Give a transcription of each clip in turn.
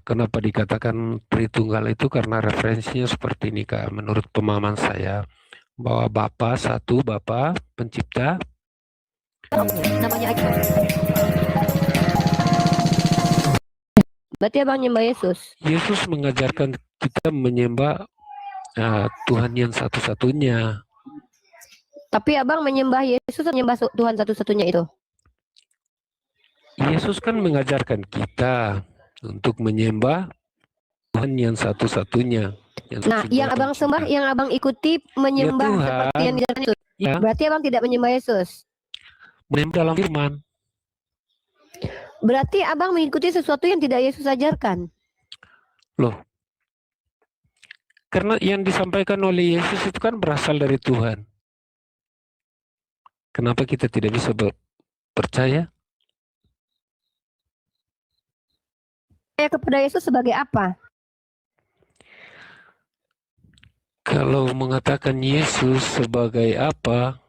kenapa dikatakan Tritunggal itu karena referensinya seperti ini, Kak. Menurut pemahaman saya, bahwa Bapa satu, Bapa pencipta. Namanya aja. Berarti abang nyembah Yesus. Yesus mengajarkan kita menyembah Tuhan yang satu-satunya. Tapi abang menyembah Yesus atau menyembah Tuhan satu-satunya itu? Yesus kan mengajarkan kita untuk menyembah Tuhan yang satu-satunya. Nah, yang abang sembah, yang abang ikuti menyembah ya seperti yang diajarkan Yesus. Ya. Berarti abang tidak menyembah Yesus. Menyembah dalam firman. Berarti abang mengikuti sesuatu yang tidak Yesus ajarkan. Loh, karena yang disampaikan oleh Yesus itu kan berasal dari Tuhan. Kenapa kita tidak bisa percaya? Percaya kepada Yesus sebagai apa? Kalau mengatakan Yesus sebagai apa,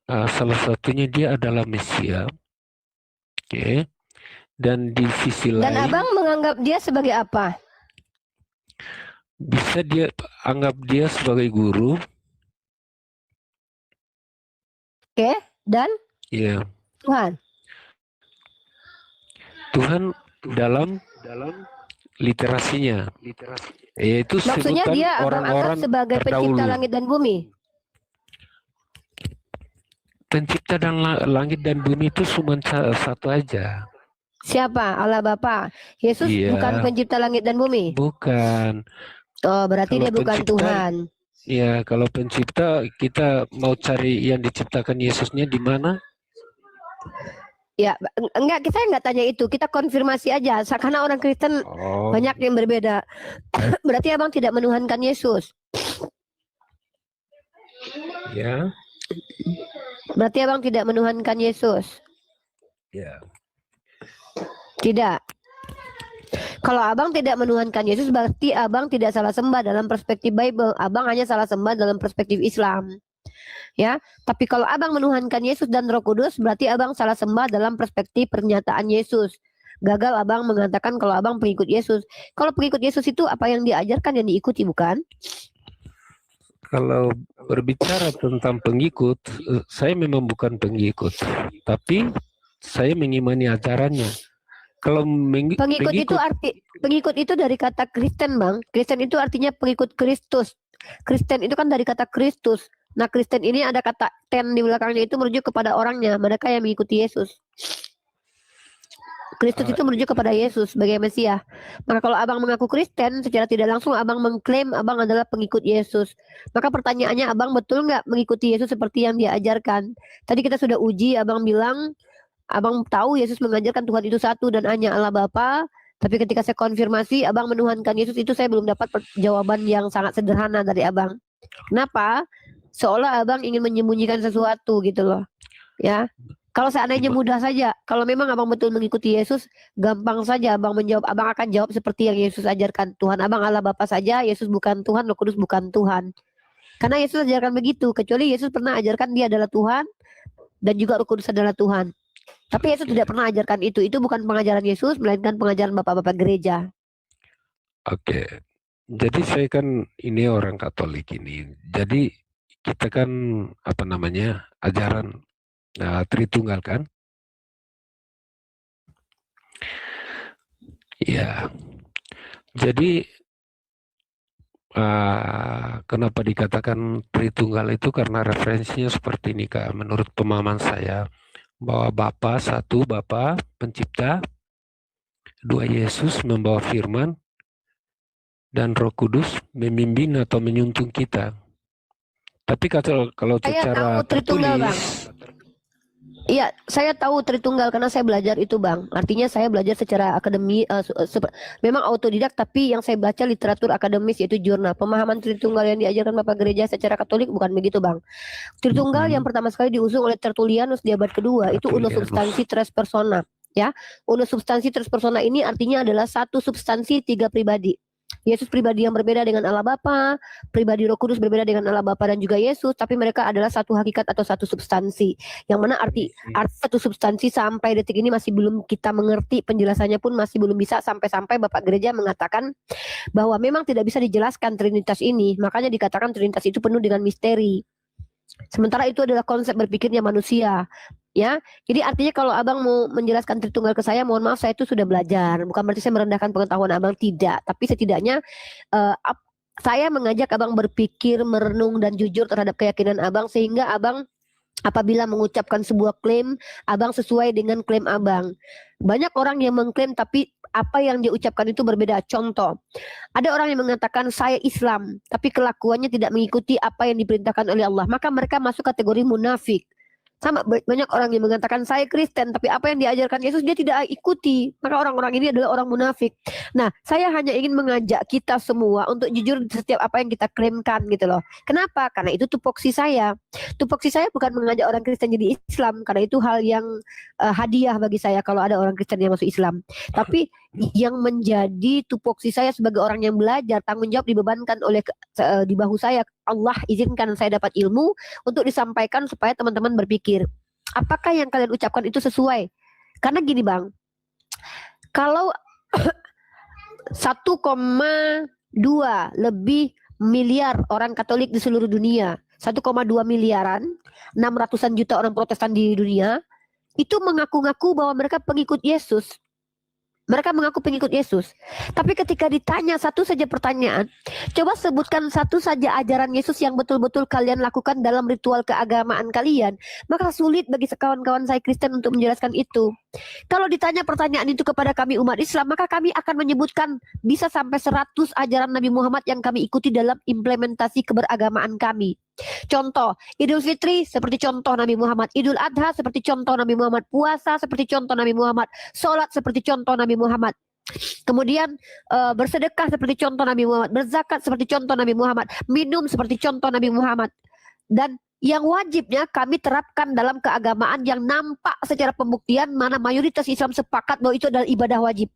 salah satunya dia adalah Mesia. Oke. Dan di sisi lain. Dan abang menganggap dia sebagai apa? Bisa dia anggap dia sebagai guru. Oke, dan? Iya. Tuhan. Tuhan dalam literasinya. Yaitu maksudnya dia orang-orang sebagai pencipta langit dan bumi. Pencipta dan langit dan bumi itu cuma satu aja. Siapa? Allah Bapa. Yesus bukan pencipta langit dan bumi? Bukan. Oh, berarti dia bukan Tuhan. Ya, kalau pencipta kita mau cari yang diciptakan Yesusnya di mana? Ya, enggak, kita nggak tanya itu. Kita konfirmasi aja. Karena orang Kristen banyak yang berbeda. Berarti abang tidak menuhankan Yesus. Ya. Berarti abang tidak menuhankan Yesus. Ya. Tidak. Kalau abang tidak menuhankan Yesus, berarti abang tidak salah sembah dalam perspektif Bible. Abang hanya salah sembah dalam perspektif Islam. Ya, tapi kalau abang menuhankan Yesus dan Roh Kudus, berarti abang salah sembah dalam perspektif pernyataan Yesus. Gagal abang mengatakan kalau abang pengikut Yesus. Kalau pengikut Yesus itu apa yang diajarkan yang diikuti, bukan? Kalau berbicara tentang pengikut, saya memang bukan pengikut, tapi saya mengimani ajarannya. Kalau pengikut itu dari kata Kristen, Bang. Kristen itu artinya pengikut Kristus. Kristen itu kan dari kata Kristus. Nah, Kristen ini ada kata ten di belakangnya, itu merujuk kepada orangnya, mereka yang mengikuti Yesus. Kristus itu merujuk kepada Yesus sebagai Mesias. Maka kalau abang mengaku Kristen, secara tidak langsung abang mengklaim abang adalah pengikut Yesus. Maka pertanyaannya, abang betul nggak mengikuti Yesus seperti yang dia ajarkan? Tadi kita sudah uji, abang bilang abang tahu Yesus mengajarkan Tuhan itu satu dan hanya Allah Bapa. Tapi ketika saya konfirmasi abang menuhankan Yesus, itu saya belum dapat jawaban yang sangat sederhana dari abang. Kenapa? Seolah abang ingin menyembunyikan sesuatu gitu loh. Ya. Kalau seandainya mudah saja, kalau memang abang betul mengikuti Yesus, gampang saja abang menjawab. Abang akan jawab seperti yang Yesus ajarkan. Tuhan abang Allah Bapa saja, Yesus bukan Tuhan, Roh Kudus bukan Tuhan. Karena Yesus ajarkan begitu. Kecuali Yesus pernah ajarkan dia adalah Tuhan dan juga Roh Kudus adalah Tuhan. Tapi Yesus tidak pernah ajarkan itu. Itu bukan pengajaran Yesus, melainkan pengajaran bapak-bapak gereja. Oke. Jadi saya kan ini orang Katolik ini. Jadi kita kan ajaran Tritunggal kan? Ya. Jadi kenapa dikatakan Tritunggal itu karena referensinya seperti ini, Kak. Menurut pemahaman saya, bahwa Bapa satu, Bapa pencipta, dua Yesus membawa firman, dan Roh Kudus memimpin atau menuntun kita. Tapi kalau secara tertulis, iya, saya tahu Tritunggal karena saya belajar itu, Bang. Artinya saya belajar secara akademi, memang autodidak, tapi yang saya baca literatur akademis yaitu jurnal. Pemahaman Tritunggal yang diajarkan Bapak Gereja secara Katolik bukan begitu, Bang. Tritunggal yang pertama sekali diusung oleh Tertullianus di abad kedua, itu unus substansi tres persona. Ya, unus substansi tres persona ini artinya adalah satu substansi tiga pribadi. Yesus pribadi yang berbeda dengan Allah Bapa, pribadi Roh Kudus berbeda dengan Allah Bapa dan juga Yesus, tapi mereka adalah satu hakikat atau satu substansi. Yang mana arti satu substansi sampai detik ini masih belum kita mengerti, penjelasannya pun masih belum bisa, sampai-sampai Bapak Gereja mengatakan bahwa memang tidak bisa dijelaskan Trinitas ini, makanya dikatakan Trinitas itu penuh dengan misteri. Sementara itu adalah konsep berpikirnya manusia, ya. Jadi artinya kalau abang mau menjelaskan Tritunggal ke saya, mohon maaf, saya itu sudah belajar. Bukan berarti saya merendahkan pengetahuan abang, tidak. Tapi setidaknya saya mengajak abang berpikir, merenung dan jujur terhadap keyakinan abang, sehingga abang apabila mengucapkan sebuah klaim, abang sesuai dengan klaim abang. Banyak orang yang mengklaim tapi apa yang dia ucapkan itu berbeda. Contoh, ada orang yang mengatakan saya Islam, tapi kelakuannya tidak mengikuti apa yang diperintahkan oleh Allah. Maka mereka masuk kategori munafik. Sama banyak orang yang mengatakan saya Kristen, tapi apa yang diajarkan Yesus dia tidak ikuti. Maka orang-orang ini adalah orang munafik. Nah, saya hanya ingin mengajak kita semua untuk jujur setiap apa yang kita klaimkan gitu loh. Kenapa? Karena itu tupoksi saya. Tupoksi saya bukan mengajak orang Kristen jadi Islam, karena itu hal yang hadiah bagi saya kalau ada orang Kristen yang masuk Islam. Tapi yang menjadi tupoksi saya sebagai orang yang belajar, tanggung jawab dibebankan oleh di bahu saya. Allah izinkan saya dapat ilmu untuk disampaikan supaya teman-teman berpikir, apakah yang kalian ucapkan itu sesuai? Karena gini bang, kalau 1,2 lebih miliar orang Katolik di seluruh dunia, 1,2 miliaran, 600-an juta orang Protestan di dunia, itu mengaku-ngaku bahwa mereka pengikut Yesus. Mereka mengaku pengikut Yesus. Tapi ketika ditanya satu saja pertanyaan, coba sebutkan satu saja ajaran Yesus yang betul-betul kalian lakukan dalam ritual keagamaan kalian. Maka sulit bagi kawan-kawan saya Kristen untuk menjelaskan itu. Kalau ditanya pertanyaan itu kepada kami umat Islam, maka kami akan menyebutkan bisa sampai 100 ajaran Nabi Muhammad yang kami ikuti dalam implementasi keberagamaan kami. Contoh, Idul Fitri seperti contoh Nabi Muhammad, Idul Adha seperti contoh Nabi Muhammad, puasa seperti contoh Nabi Muhammad, sholat seperti contoh Nabi Muhammad. Kemudian bersedekah seperti contoh Nabi Muhammad, berzakat seperti contoh Nabi Muhammad, minum seperti contoh Nabi Muhammad. Dan yang wajibnya kami terapkan dalam keagamaan yang nampak secara pembuktian mana mayoritas Islam sepakat bahwa itu adalah ibadah wajib.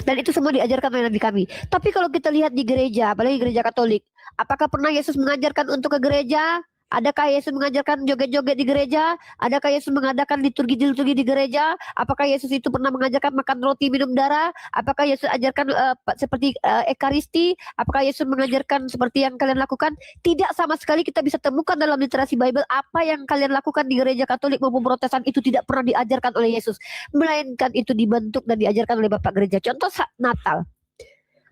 Dan itu semua diajarkan oleh Nabi kami. Tapi kalau kita lihat di gereja, apalagi gereja Katolik, apakah pernah Yesus mengajarkan untuk ke gereja? Adakah Yesus mengajarkan joget-joget di gereja? Adakah Yesus mengadakan liturgi-liturgi di gereja? Apakah Yesus itu pernah mengajarkan makan roti minum darah? Apakah Yesus ajarkan seperti ekaristi? Apakah Yesus mengajarkan seperti yang kalian lakukan? Tidak sama sekali kita bisa temukan dalam literasi Bible apa yang kalian lakukan di gereja Katolik maupun Protestan itu tidak pernah diajarkan oleh Yesus. Melainkan itu dibentuk dan diajarkan oleh Bapak Gereja. Contoh Natal.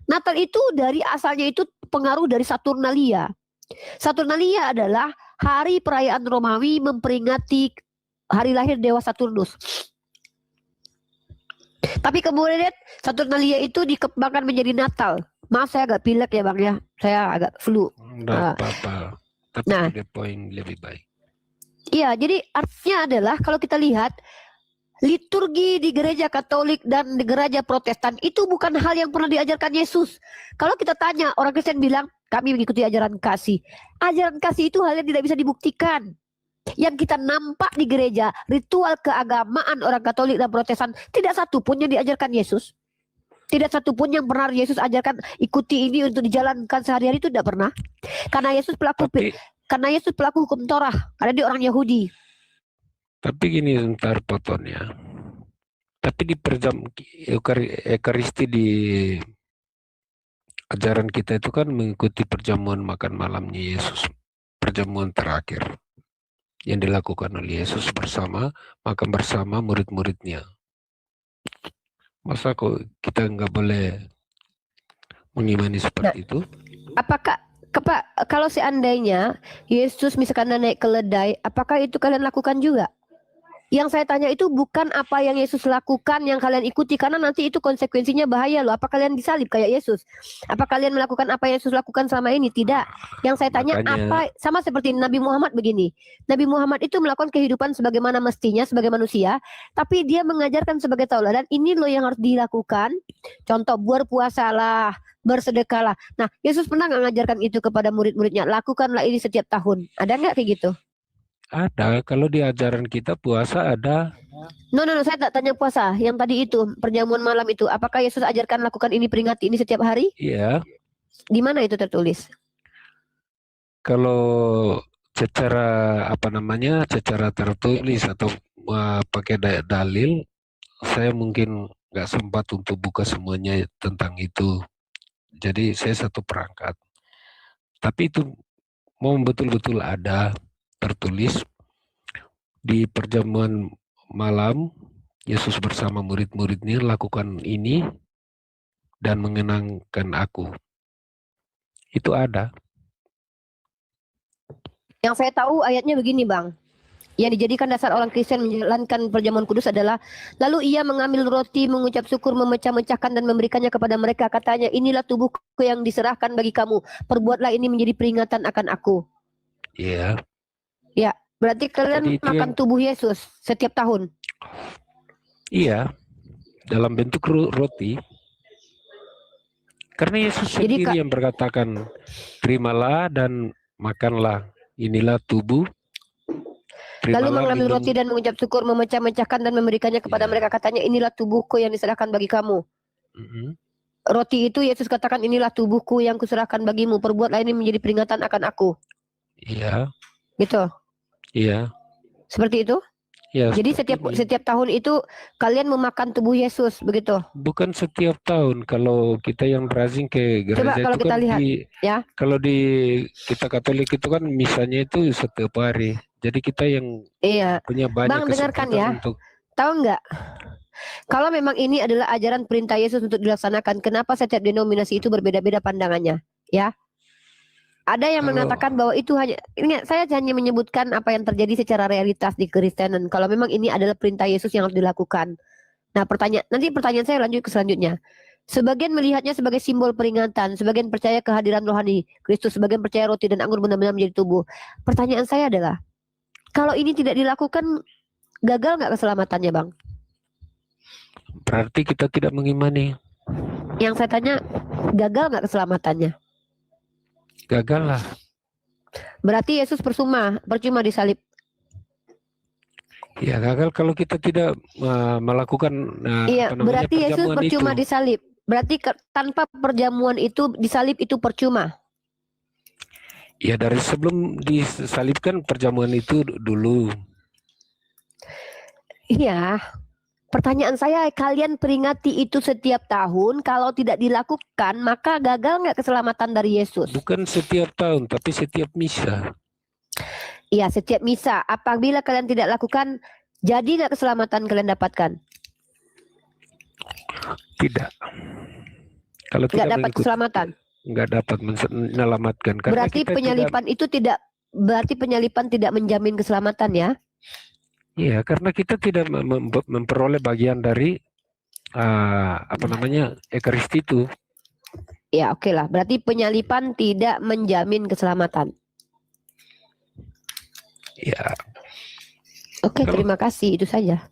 Natal itu dari asalnya itu pengaruh dari Saturnalia. Saturnalia adalah hari perayaan Romawi memperingati hari lahir Dewa Saturnus. Tapi kemudian Saturnalia itu dikembangkan menjadi Natal. Maaf saya agak pilek ya bang ya, saya agak flu. Enggak apa-apa. Tapi nah, ada poin lebih baik. Iya, jadi artinya adalah kalau kita lihat liturgi di gereja Katolik dan di gereja Protestan itu bukan hal yang pernah diajarkan Yesus. Kalau kita tanya, orang Kristen bilang, kami mengikuti ajaran kasih. Ajaran kasih itu hal yang tidak bisa dibuktikan. Yang kita nampak di gereja, ritual keagamaan orang Katolik dan Protestan, tidak satu pun yang diajarkan Yesus. Tidak satu pun yang pernah Yesus ajarkan, ikuti ini untuk dijalankan sehari-hari, itu tidak pernah. Karena Yesus pelaku hukum Torah, karena dia orang Yahudi. Tapi gini sebentar potong ya. Tapi di Ekaristi di ajaran kita itu kan mengikuti perjamuan makan malamnya Yesus. Perjamuan terakhir yang dilakukan oleh Yesus makan bersama murid-muridnya. Masa kok kita nggak boleh mengimani seperti itu? Apakah kalau seandainya Yesus misalkan naik keledai, apakah itu kalian lakukan juga? Yang saya tanya itu bukan apa yang Yesus lakukan yang kalian ikuti, karena nanti itu konsekuensinya bahaya loh. Apa kalian disalib kayak Yesus? Apa kalian melakukan apa yang Yesus lakukan selama ini? Tidak. Yang saya tanya apa, sama seperti Nabi Muhammad begini. Nabi Muhammad itu melakukan kehidupan sebagaimana mestinya sebagai manusia, tapi dia mengajarkan sebagai tauladan, ini loh yang harus dilakukan. Contoh, berpuasalah, bersedekahlah. Nah, Yesus pernah nggak mengajarkan itu kepada murid-muridnya? Lakukanlah ini setiap tahun. Ada nggak kayak gitu? Ada, kalau di ajaran kita puasa ada. No, saya tak tanya puasa. Yang tadi itu, perjamuan malam itu. Apakah Yesus ajarkan lakukan ini, peringati ini setiap hari? Iya, Di mana itu tertulis? kalau secara secara tertulis atau pakai dalil, saya mungkin nggak sempat untuk buka semuanya tentang itu. Jadi saya satu perangkat. Tapi itu mau betul-betul ada tertulis di perjamuan malam, Yesus bersama murid-muridnya lakukan ini dan mengenangkan aku. Itu ada. Yang saya tahu ayatnya begini, Bang. Yang dijadikan dasar orang Kristen menjalankan perjamuan kudus adalah, lalu ia mengambil roti, mengucap syukur, memecah-mecahkan dan memberikannya kepada mereka. Katanya, inilah tubuhku yang diserahkan bagi kamu. Perbuatlah ini menjadi peringatan akan aku. Iya. Ya, berarti kalian Jadi makan tubuh Yesus setiap tahun. Iya, dalam bentuk roti. Karena Yesus Jadi, sendiri yang berkatakan, terimalah dan makanlah. Inilah tubuh. lalu Terimalah mengambil minum. roti dan mengucap syukur, memecah-mecahkan dan memberikannya kepada mereka. Katanya, inilah tubuhku yang diserahkan bagi kamu. Roti itu Yesus katakan, inilah tubuhku yang kuserahkan bagimu. Perbuatlah ini menjadi peringatan akan aku. Iya. Gitu. Iya. Seperti itu? Ya, jadi setiap tahun itu kalian memakan tubuh Yesus, begitu? Bukan setiap tahun. Kalau kita yang rajin ke gereja Coba kalau itu kita kan lihat, ya. Kalau di kita Katolik itu kan misalnya itu setiap hari. Jadi kita yang punya banyak Bang, dengarkan ya. untuk. Tahu nggak? Kalau memang ini adalah ajaran perintah Yesus untuk dilaksanakan, kenapa setiap denominasi itu berbeda-beda pandangannya? Ya. Ada yang mengatakan bahwa itu saya hanya menyebutkan apa yang terjadi secara realitas di Kristenan. Kalau memang ini adalah perintah Yesus yang harus dilakukan. Nah, nanti pertanyaan saya lanjut ke selanjutnya. Sebagian melihatnya sebagai simbol peringatan, sebagian percaya kehadiran rohani Kristus, sebagian percaya roti dan anggur benar-benar menjadi tubuh. Pertanyaan saya adalah, kalau ini tidak dilakukan, gagal nggak keselamatannya, Bang? Berarti kita tidak mengimani. Yang saya tanya, gagal nggak keselamatannya? Gagal lah. Berarti Yesus percuma disalib. Ya, gagal kalau kita tidak melakukan berarti Yesus percuma itu. disalib. Berarti tanpa perjamuan itu disalib itu percuma. Ya, dari sebelum disalibkan perjamuan itu dulu. Iya. Pertanyaan saya, kalian peringati itu setiap tahun, kalau tidak dilakukan, maka gagal nggak keselamatan dari Yesus? Bukan setiap tahun, tapi setiap misa. Iya, setiap misa. Apabila kalian tidak lakukan, jadi nggak keselamatan kalian dapatkan? Tidak. Kalau nggak dapat keselamatan? Nggak dapat menyelamatkan. Berarti penyalipan itu tidak, berarti penyalipan tidak menjamin keselamatan ya? Iya, karena kita tidak memperoleh bagian dari Ekaristi itu. Ya, oke lah. Berarti penyalipan tidak menjamin keselamatan. Ya. Oke, terima kasih. Itu saja.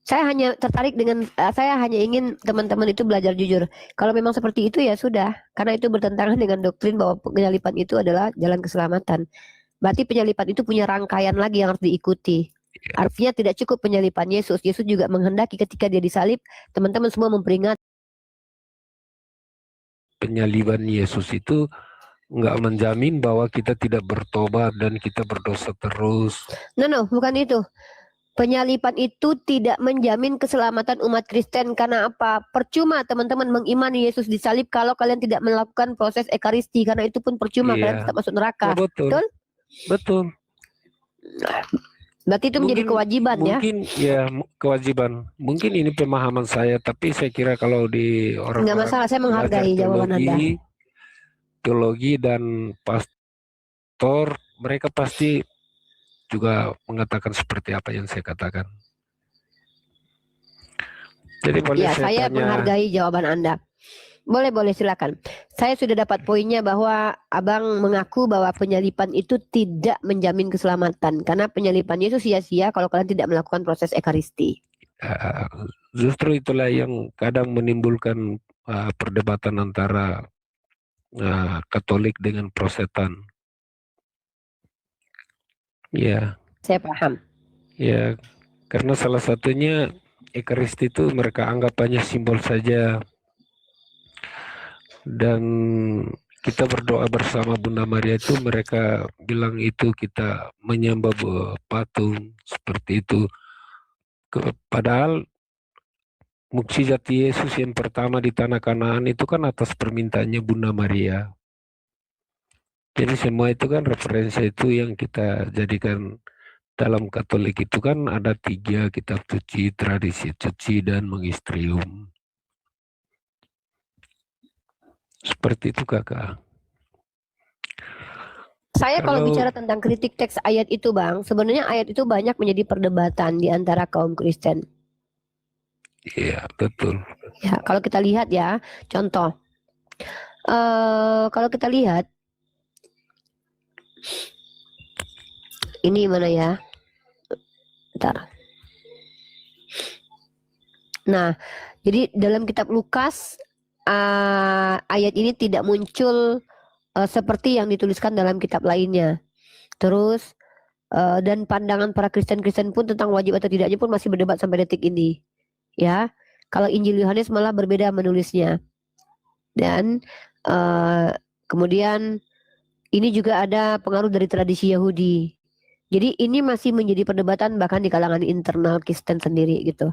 Saya hanya tertarik dengan, saya hanya ingin teman-teman itu belajar jujur. Kalau memang seperti itu ya sudah, karena itu bertentangan dengan doktrin bahwa penyalipan itu adalah jalan keselamatan. Berarti penyalipan itu punya rangkaian lagi yang harus diikuti. Artinya tidak cukup penyalipan Yesus. Yesus juga menghendaki ketika dia disalib, teman-teman semua memperingat. Penyaliban Yesus itu nggak menjamin bahwa kita tidak bertobat dan kita berdosa terus. No, bukan itu. Penyalipan itu tidak menjamin keselamatan umat Kristen. Karena apa? Percuma teman-teman mengimani Yesus disalib kalau kalian tidak melakukan proses Ekaristi. Karena itu pun percuma, kalian tetap masuk neraka. Ya, betul. Berarti itu menjadi kewajiban ya? Mungkin ya kewajiban. Mungkin ini pemahaman saya, tapi saya kira kalau di orang-orang nggak masalah, saya menghargai jawaban Anda. Teologi dan pastor, mereka pasti juga mengatakan seperti apa yang saya katakan. Jadi boleh saya menghargai jawaban Anda. Boleh silakan. Saya sudah dapat poinnya bahwa Abang mengaku bahwa penyalipan itu tidak menjamin keselamatan. Karena penyalipan itu sia-sia kalau kalian tidak melakukan proses Ekaristi. Justru itulah yang kadang menimbulkan perdebatan antara Katolik dengan Protestan. Ya. Saya paham. Ya, karena salah satunya Ekaristi itu mereka anggap hanya simbol saja, dan kita berdoa bersama Bunda Maria itu mereka bilang itu kita menyembah patung seperti itu. Padahal mukjizat Yesus yang pertama di tanah Kanaan itu kan atas permintaannya Bunda Maria. Jadi semua itu kan referensi itu yang kita jadikan. Dalam Katolik itu kan ada 3 kitab suci, tradisi suci, dan magisterium. Seperti itu kakak. Saya kalau bicara tentang kritik teks ayat itu Bang, sebenarnya ayat itu banyak menjadi perdebatan di antara kaum Kristen. Iya, betul. Ya, kalau kita lihat ya, contoh. Kalau kita lihat, ini mana ya? Bentar. Nah, jadi dalam kitab Lukas, ayat ini tidak muncul seperti yang dituliskan dalam kitab lainnya. Terus, dan pandangan para Kristen-Kristen pun tentang wajib atau tidaknya pun masih berdebat sampai detik ini. Ya, kalau Injil Yohanes malah berbeda menulisnya. Dan kemudian ini juga ada pengaruh dari tradisi Yahudi. Jadi ini masih menjadi perdebatan bahkan di kalangan internal Kristen sendiri gitu.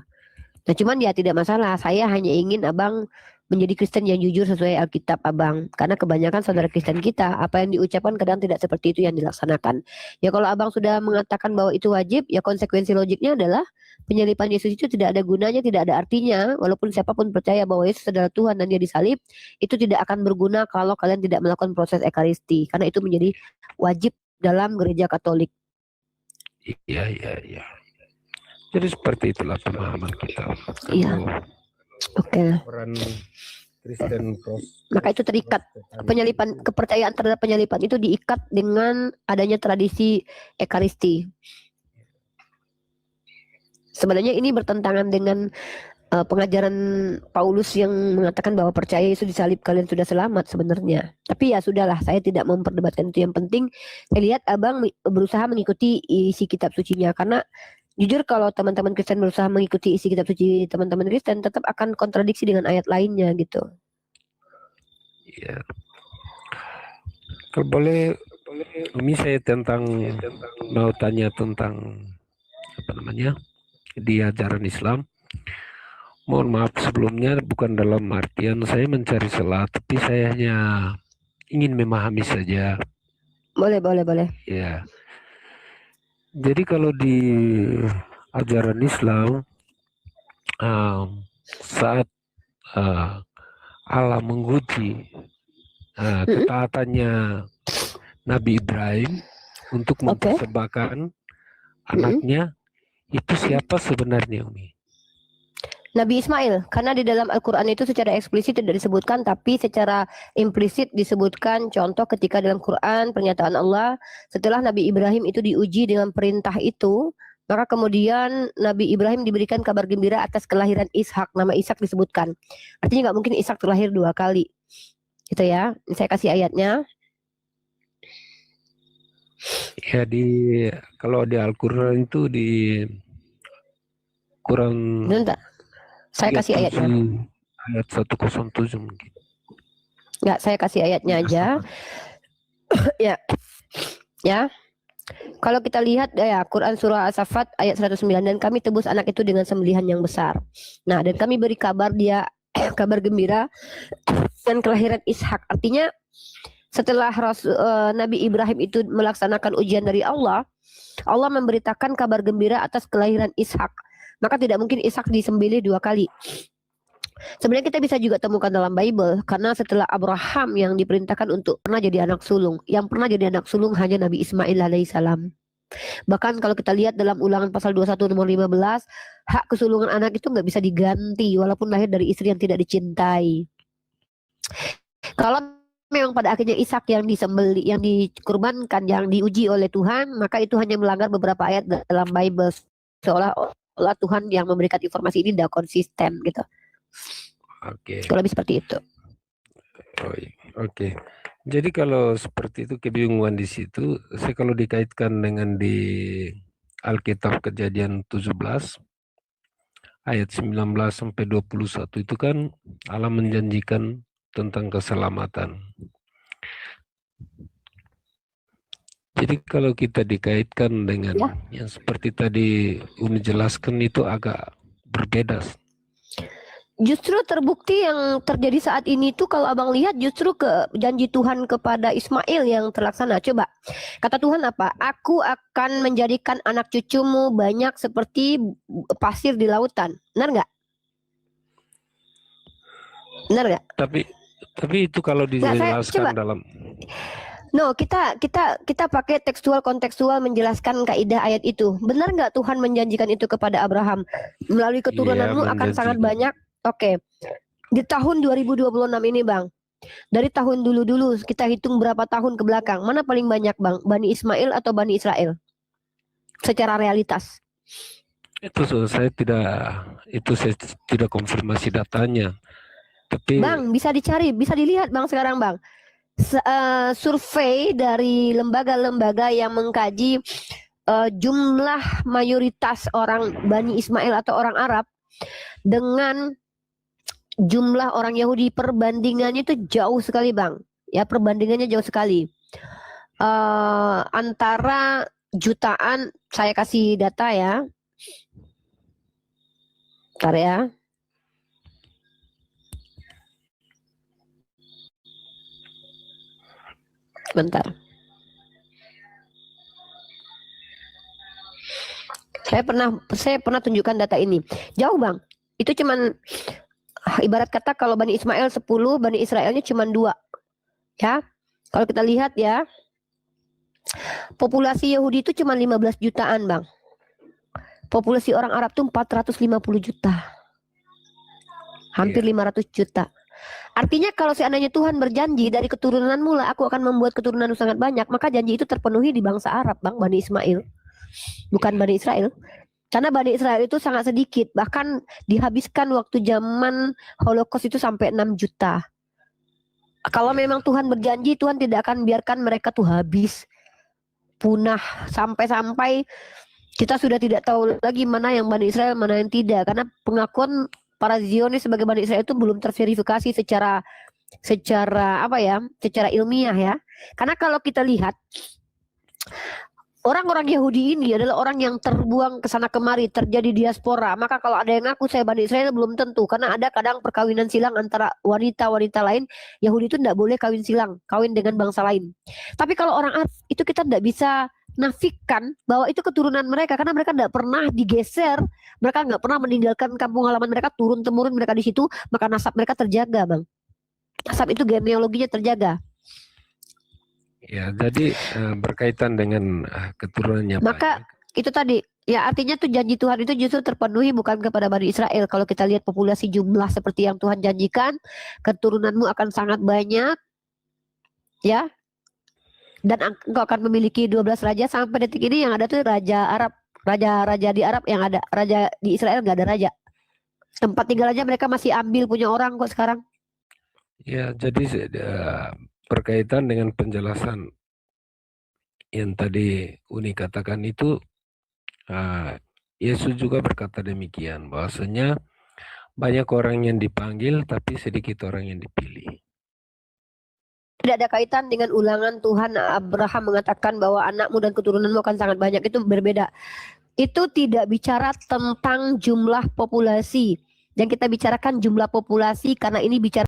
Nah cuman ya tidak masalah. Saya hanya ingin abang menjadi Kristen yang jujur sesuai Alkitab abang. Karena kebanyakan saudara Kristen kita apa yang diucapkan kadang tidak seperti itu yang dilaksanakan. Ya kalau abang sudah mengatakan bahwa itu wajib, ya konsekuensi logiknya adalah penyaliban Yesus itu tidak ada gunanya, tidak ada artinya. Walaupun siapapun percaya bahwa Yesus adalah Tuhan dan dia disalib, itu tidak akan berguna kalau kalian tidak melakukan proses Ekaristi. Karena itu menjadi wajib dalam gereja Katolik. Iya. Jadi seperti itulah pemahaman kita. Iya. Oke. Peran Kristen maka itu terikat penyalipan, kepercayaan terhadap penyalipan itu diikat dengan adanya tradisi Ekaristi. Sebenarnya ini bertentangan dengan pengajaran Paulus yang mengatakan bahwa percaya Yesus disalib kalian sudah selamat sebenarnya. Tapi ya sudahlah, saya tidak memperdebatkan itu. Yang penting saya lihat abang berusaha mengikuti isi kitab sucinya, karena jujur kalau teman-teman Kristen berusaha mengikuti isi kitab suci teman-teman Kristen tetap akan kontradiksi dengan ayat lainnya gitu. Iya. Kalau boleh ini saya mau tanya tentang apa namanya di ajaran Islam. Mohon maaf sebelumnya, bukan dalam artian saya mencari celah, tapi saya hanya ingin memahami saja. Boleh. Ya. Jadi kalau di ajaran Islam, saat Allah menguji ketaatannya Nabi Ibrahim untuk mempersembahkan anaknya, itu siapa sebenarnya, Umi? Nabi Ismail, karena di dalam Al-Quran itu secara eksplisit tidak disebutkan, tapi secara implisit disebutkan. Contoh ketika dalam Quran pernyataan Allah setelah Nabi Ibrahim itu diuji dengan perintah itu, maka kemudian Nabi Ibrahim diberikan kabar gembira atas kelahiran Ishak. Nama Ishak disebutkan. Artinya nggak mungkin Ishak terlahir 2 kali. Gitu ya. Saya kasih ayatnya. Ya, kalau di Al-Quran itu di Quran. Bentar. Saya kasih ayatnya. Ayat 107 mungkin. Enggak, saya kasih ayatnya aja. Ya. Kalau kita lihat ya Quran surah As-Saffat ayat 109, dan kami tebus anak itu dengan sembelihan yang besar. Nah, dan kami beri kabar dia kabar gembira dan kelahiran Ishak. Artinya setelah Nabi Ibrahim itu melaksanakan ujian dari Allah, Allah memberitakan kabar gembira atas kelahiran Ishak. Maka tidak mungkin Ishak disembelih 2 kali. Sebenarnya kita bisa juga temukan dalam Bible, karena setelah Abraham yang diperintahkan untuk pernah jadi anak sulung, yang pernah jadi anak sulung hanya Nabi Ismail alaihissalam. Bahkan kalau kita lihat dalam Ulangan pasal 21 nomor 15, hak kesulungan anak itu nggak bisa diganti walaupun lahir dari istri yang tidak dicintai. Kalau memang pada akhirnya Ishak yang disembeli, yang dikurbankan, yang diuji oleh Tuhan, maka itu hanya melanggar beberapa ayat dalam Bible, seolah-olah Tuhan yang memberikan informasi ini tidak konsisten gitu. Kalau lebih seperti itu. Oke. Jadi kalau seperti itu kebingungan di situ, saya kalau dikaitkan dengan di Alkitab Kejadian 17 ayat 19 sampai 21 itu kan Allah menjanjikan tentang keselamatan. Jadi kalau kita dikaitkan dengan yang seperti tadi Umi jelaskan itu agak berbeda. Justru terbukti yang terjadi saat ini tuh kalau abang lihat justru ke janji Tuhan kepada Ismail yang terlaksana. Coba kata Tuhan apa? Aku akan menjadikan anak cucumu banyak seperti pasir di lautan. Benar nggak? Benar nggak? Tapi itu kalau dijelaskan dalam. No, kita pakai tekstual kontekstual menjelaskan kaidah ayat itu. Benar nggak Tuhan menjanjikan itu kepada Abraham? Melalui keturunanmu akan sangat banyak. Oke. Di tahun 2026 ini, Bang. Dari tahun dulu kita hitung berapa tahun ke belakang. Mana paling banyak, Bang? Bani Ismail atau Bani Israel? Secara realitas. Saya tidak konfirmasi datanya. Tapi Bang, bisa dicari, bisa dilihat Bang sekarang, Bang. Survei dari lembaga-lembaga yang mengkaji jumlah mayoritas orang Bani Ismail atau orang Arab dengan jumlah orang Yahudi, perbandingannya itu jauh sekali, Bang. Ya, perbandingannya jauh sekali. Antara jutaan, saya kasih data ya. Bentar ya. Bentar. Saya pernah tunjukkan data ini. Jauh, Bang. Itu cuman ibarat kata kalau Bani Ismail 10, Bani Israelnya cuma 2. Ya. Kalau kita lihat ya, populasi Yahudi itu cuma 15 jutaan, Bang. Populasi orang Arab itu 450 juta. Hampir 500 juta. Artinya kalau seandainya Tuhan berjanji dari keturunanmu lah aku akan membuat keturunan sangat banyak, maka janji itu terpenuhi di bangsa Arab, Bang, Bani Ismail. Bukan Bani Israel. Karena Bani Israel itu sangat sedikit, bahkan dihabiskan waktu zaman Holocaust itu sampai 6 juta. Kalau memang Tuhan berjanji, Tuhan tidak akan biarkan mereka tuh habis, punah, sampai-sampai kita sudah tidak tahu lagi mana yang Bani Israel, mana yang tidak. Karena pengakuan para Zionis sebagai Bani Israel itu belum terverifikasi secara ilmiah ya. Karena kalau kita lihat orang-orang Yahudi ini adalah orang yang terbuang ke sana kemari, terjadi diaspora. Maka kalau ada yang ngaku saya Bani Israel belum tentu, karena ada kadang perkawinan silang antara wanita-wanita lain. Yahudi itu tidak boleh kawin silang, kawin dengan bangsa lain. Tapi kalau orang Arab itu kita tidak bisa nafikan bahwa itu keturunan mereka, karena mereka tidak pernah digeser, mereka nggak pernah meninggalkan kampung halaman mereka, turun temurun mereka di situ, maka nasab mereka terjaga, Bang. Nasab itu genealoginya terjaga. Ya, jadi berkaitan dengan keturunannya. Maka itu tadi, ya artinya tuh janji Tuhan itu justru terpenuhi bukan kepada Bani Israel. Kalau kita lihat populasi jumlah seperti yang Tuhan janjikan, keturunanmu akan sangat banyak, ya. Dan engkau akan memiliki 12 raja. Sampai detik ini yang ada tuh raja Arab, raja di Arab yang ada, raja di Israel nggak ada raja. Tempat tinggal aja mereka masih ambil punya orang kok sekarang. Ya, jadi berkaitan dengan penjelasan yang tadi Uni katakan itu, Yesus juga berkata demikian, bahwasanya banyak orang yang dipanggil tapi sedikit orang yang dipilih. Tidak ada kaitan dengan ulangan Tuhan Abraham mengatakan bahwa anakmu dan keturunanmu akan sangat banyak, itu berbeda. Itu tidak bicara tentang jumlah populasi. Yang kita bicarakan jumlah populasi karena ini bicara